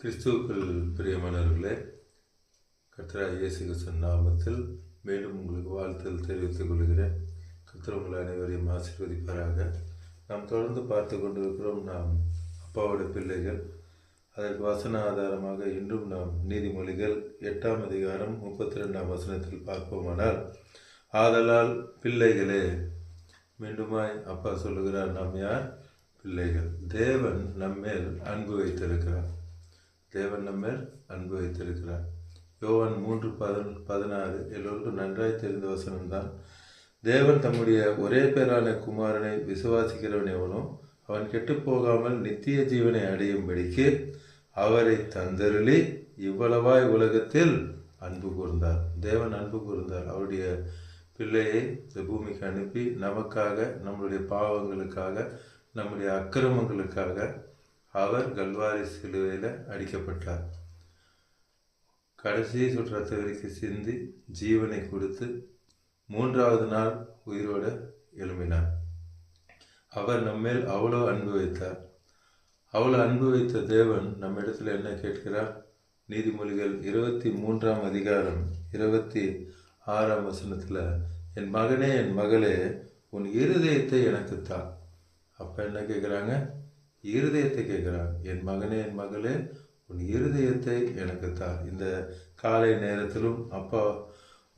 கிறிஸ்துவுக்குள் பிரியமானவர்களே, கர்த்தராகிய இயேசு கிறிஸ்துவின் நாமத்தில் மேலும் உங்களுக்கு வாழ்த்துதல் தெரிவித்துக் கொள்கிறேன். கர்த்தர் உங்கள் அனைவரையும் ஆசீர்வதிப்பாராக. நாம் தொடர்ந்து பார்த்து கொண்டிருக்கிறோம். நாம் அப்பாவோட பிள்ளைகள். அதற்கு வசன ஆதாரமாக இன்றும் நாம் நீதிமொழிகள் 8ஆம் அதிகாரம் 32ஆம் வசனத்தில் பார்ப்போமானால், ஆதலால் பிள்ளைகளே, மீண்டுமாய் அப்பா சொல்லுகிறார், நாம் யார்? பிள்ளைகள். தேவன் நம்மேல் அன்பு வைத்திருக்கிறார். தேவன் நம்மேல் அன்பு வைத்திருக்கிறார். யோவான் 3:16 எல்லோருக்கும் நன்றாய் தெரிந்த வசனம்தான். தேவன் தம்முடைய ஒரே பேரான குமாரனை விசுவாசிக்கிறவன் எவனோ அவன் கெட்டு போகாமல் நித்திய ஜீவனை அடையும்படிக்கு அவரை தந்தருளி இவ்வளவாய் உலகத்தில் அன்பு கூர்ந்தார். தேவன் அன்பு கூர்ந்தார். அவருடைய பிள்ளையை இந்த பூமிக்கு அனுப்பி நமக்காக, நம்முடைய பாவங்களுக்காக, நம்முடைய அக்கிரமங்களுக்காக அவர் கல்வாரி சிலுவையில் அடிக்கப்பட்டார். கடைசி சொட்டு ரத்த வரைக்கும் சிந்தி ஜீவனை கொடுத்து 3வது நாள் உயிரோடு எழும்பினார். அவர் நம்மேல் அவ்வளோ அன்பு வைத்தார். அவ்வளோ அன்பு வைத்த தேவன் நம்ம இடத்துல என்ன கேட்கிறார்? நீதிமொழிகள் 23ஆம் அதிகாரம் 26ஆம் வசனத்தில், என் மகனே, என் மகளே, உன் இருதயத்தை எனக்கு தா. அப்போ என்ன கேட்குறாங்க? இருதயத்தை கேட்குறாங்க. என் மகனே, என் மகளே, உன் இருதயத்தை எனக்கு தா. இந்த காலை நேரத்திலும் அப்பா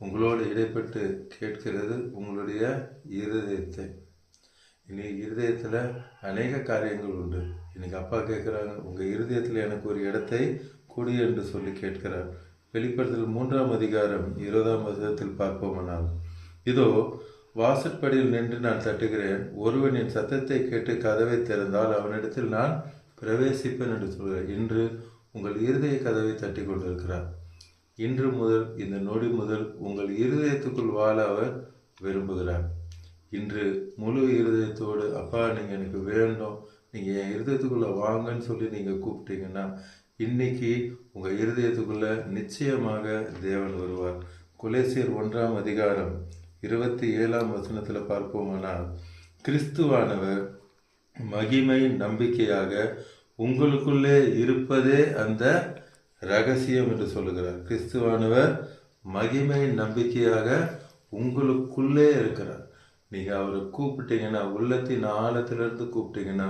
உங்களோடு இடைப்பட்டு கேட்கிறது உங்களுடைய இருதயத்தை. இனி இருதயத்தில் அநேக காரியங்கள் உண்டு. இன்னைக்கு அப்பா கேட்குறாங்க, உங்கள் இருதயத்தில் எனக்கு ஒரு இடத்தை கொடு என்று சொல்லி கேட்கிறார். வெளிப்படுத்தல் 3ஆம் அதிகாரம் 20ஆம் வசனத்தில் பார்ப்போமானால், இதோ வாசற்படியில் நின்று நான் தட்டுகிறேன். ஒருவன் என் சத்தத்தை கேட்டு கதவை திறந்தால் அவனிடத்தில் நான் பிரவேசிப்பேன் என்று சொல்கிறார். இன்று உங்கள் இருதய கதவை தட்டி கொண்டிருக்கிறார். இன்று முதல், இந்த நொடி முதல் உங்கள் இருதயத்துக்குள் வாழ அவர் விரும்புகிறார். இன்று முழு இருதயத்தோடு, அப்பா நீங்கள் எனக்கு வேண்டும், நீங்கள் என் இருதயத்துக்குள்ளே வாங்கன்னு சொல்லி நீங்கள் கூப்பிட்டீங்கன்னா இன்னைக்கு உங்கள் இருதயத்துக்குள்ளே நிச்சயமாக தேவன் வருவார். கொலோசியர் 1ஆம் அதிகாரம் 27ஆம் வசனத்தில் பார்ப்போமானால், கிறிஸ்துவானவர் மகிமை நம்பிக்கையாக உங்களுக்குள்ளே இருப்பதே அந்த ரகசியம் என்று சொல்லுகிறார். கிறிஸ்துவானவர் மகிமை நம்பிக்கையாக உங்களுக்குள்ளே இருக்கிறார். நீங்கள் அவரை கூப்பிட்டீங்கன்னா, உள்ளத்தின் ஆழத்திலிருந்து கூப்பிட்டீங்கன்னா,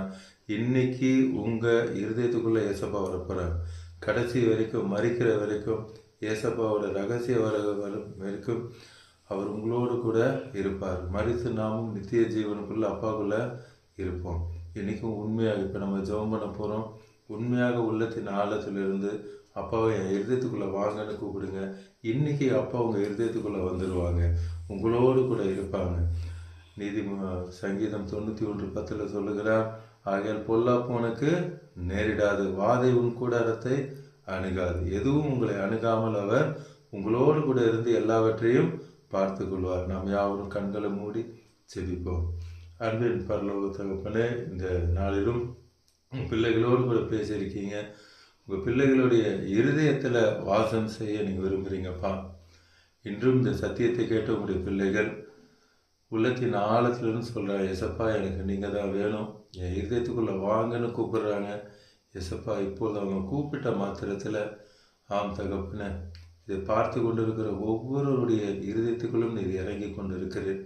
இன்னைக்கு உங்கள் இருதயத்துக்குள்ளே ஏசப்பா வரப்போகிறார். கடைசி வரைக்கும், மறிக்கிற வரைக்கும், ஏசப்பாவோட ரகசிய வரைக்கும் அவர் உங்களோடு கூட இருப்பார். மறித்து நாமும் நித்திய ஜீவனுக்குள்ள அப்பாக்குள்ள இருப்போம். இன்றைக்கும் உண்மையாக, இப்போ நம்ம ஜெபம் பண்ண போகிறோம், உண்மையாக உள்ளத்தின் ஆழத்திலிருந்து அப்பாவை என் இருதயத்துக்குள்ளே வாங்கன்னு கூப்பிடுங்க. இன்றைக்கி அப்பா உங்கள் இருதயத்துக்குள்ளே வந்துடுவாங்க, உங்களோடு கூட இருப்பாங்க. சங்கீதம் 91:10 சொல்லுகிறார், ஆகையால் பொல்லாப்பு உனக்கு நேரிடாது, வாதை உன் கூடாரத்தை அணுகாது. எதுவும் உங்களை அணுகாமல் அவர் உங்களோடு கூட இருந்து எல்லாவற்றையும் பார்த்து கொள்வார். நாம் யாவரும் கண்களை மூடி செபிப்போம். அன்பின் பரலோக தகப்பனே, இந்த நாளிலும் உங்கள் பிள்ளைகளோடு கூட பேசியிருக்கீங்க. உங்கள் பிள்ளைகளுடைய இருதயத்தில் வாசம் செய்ய நீங்கள் விரும்புகிறீங்கப்பா. இன்றும் இந்த சத்தியத்தை கேட்ட உங்களுடைய பிள்ளைகள் உள்ளத்தின் ஆழத்திலிருந்து சொல்கிறாங்க, எசப்பா எனக்கு நீங்கள் தான் வேணும், என் இருதயத்துக்குள்ளே வாங்கன்னு கூப்பிடுறாங்க. எசப்பா இப்போது அவங்க கூப்பிட்ட மாத்திரத்தில், ஆம் தகப்பனே, இதை பார்த்து கொண்டு இருக்கிற ஒவ்வொருவருடைய இருதயத்துக்குள்ளும் நீர் இறங்கி கொண்டு இருக்கிறேன்.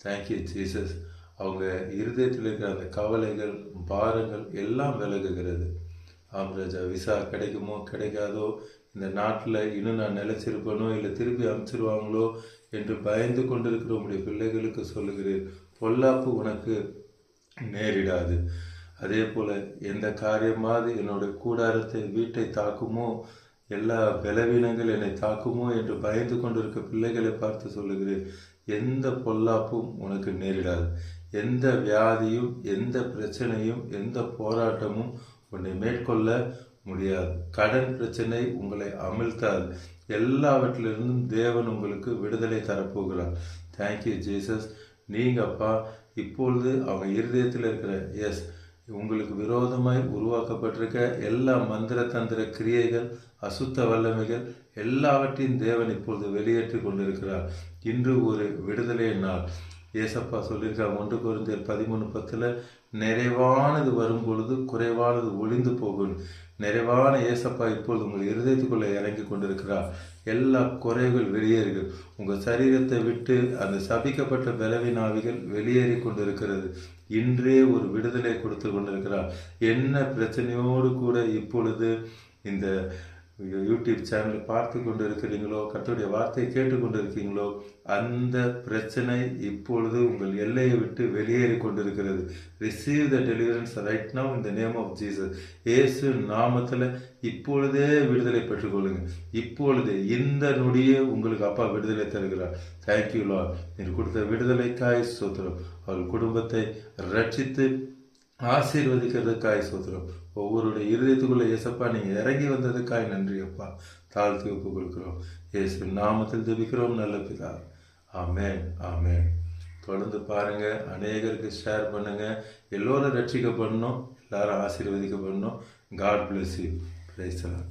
Thank you Jesus. அவங்க இருதயத்தில் இருக்கிற அந்த கவலைகள், பாரங்கள் எல்லாம் விலகுகிறது. ஆம் ராஜா, விசா கிடைக்குமோ கிடைக்காதோ, இந்த நாட்டில் இன்னும் நான் நிலைச்சிருப்பேனோ இல்லை திருப்பி அனுப்பிச்சிருவாங்களோ என்று பயந்து கொண்டிருக்கிற உங்களுடைய பிள்ளைகளுக்கு சொல்லுகிறேன், பொல்லாப்பு உனக்கு நேரிடாது. அதே போல் எந்த காரியமாவது என்னோட கூடாரத்தை, வீட்டை தாக்குமோ, எல்லா பலவீனங்கள் என்னை தாக்குமோ என்று பயந்து கொண்டிருக்க பிள்ளைகளை பார்த்து சொல்லுகிறேன், எந்த பொல்லாப்பும் உனக்கு நேரிடாது. எந்த வியாதியும், எந்த பிரச்சனையும், எந்த போராட்டமும் உன்னை மேற்கொள்ள முடியாது. கடன் பிரச்சனை உங்களை அமிழ்த்தாது. எல்லாவற்றிலிருந்தும் தேவன் உங்களுக்கு விடுதலை தரப்போகிறார். Thank you Jesus. நீங்கப்பா இப்பொழுது அவங்க இருதயத்தில் இருக்கிற உங்களுக்கு விரோதமாய் உருவாக்கப்பட்டிருக்க எல்லா மந்திர தந்திர கிரியைகள், அசுத்த வல்லமைகள் எல்லாவற்றையும் தேவன் இப்பொழுது வெளியேற்றி கொண்டிருக்கிறார். இன்று ஒரு விடுதலை நாள். ஏசப்பா சொல்லியிருக்காங்க 1 கொரிந்தியர் 13:10, நிறைவானது வரும் பொழுது குறைவானது ஒளிந்து போகும். நிறைவான ஏசப்பா இப்பொழுது உங்கள் இருதயத்துக்குள்ளே இறங்கி கொண்டிருக்கிறார். எல்லா குறைகள் வெளியேறுகள். உங்கள் சரீரத்தை விட்டு அந்த சபிக்கப்பட்ட பலவீன ஆவிகள் வெளியேறி கொண்டிருக்கிறது. இன்றே ஒரு விடுதலை கொடுத்து கொண்டிருக்கிறார். என்ன பிரச்சனையோடு கூட இப்பொழுது இந்த யூடியூப் சேனல் பார்த்து கொண்டு இருக்கிறீங்களோ, கர்த்தருடைய வார்த்தையை கேட்டுக்கொண்டு இருக்கீங்களோ, அந்த பிரச்சனை இப்பொழுது உங்கள் எல்லையை விட்டு வெளியேறி கொண்டிருக்கிறது. Receive the deliverance right now in the name of Jesus. இயேசு நாமத்தில் இப்பொழுதே விடுதலை பெற்றுக்கொள்ளுங்க. இப்பொழுது இந்த நொடியே உங்களுக்கு அப்பா விடுதலை தருகிறார். Thank you Lord. நீர் கொடுத்த விடுதலைக்காய் ஸ்தோத்திரம். அவர்கள் குடும்பத்தை ரட்சித்து ஆசீர்வதிக்கிறதுக்காய் ஸ்தோத்திரம். ஒவ்வொருடைய இருதயத்துக்குள்ள இயேசப்பா நீங்க இறங்கி வந்ததுக்காய் நன்றி அப்பா. தாழ்த்தி ஒப்பு கொடுக்கிறோம். இயேசு நாமத்தில் ஜெபிக்கிறோம் நல்ல பிதாவே. ஆமென், ஆமென். தொடர்ந்து பாருங்க, அநேகருக்கு ஷேர் பண்ணுங்க. எல்லோரும் ரட்சிக்கப்படணும், எல்லாரும் ஆசீர்வதிக்கப்படணும். God bless you. Praise the Lord.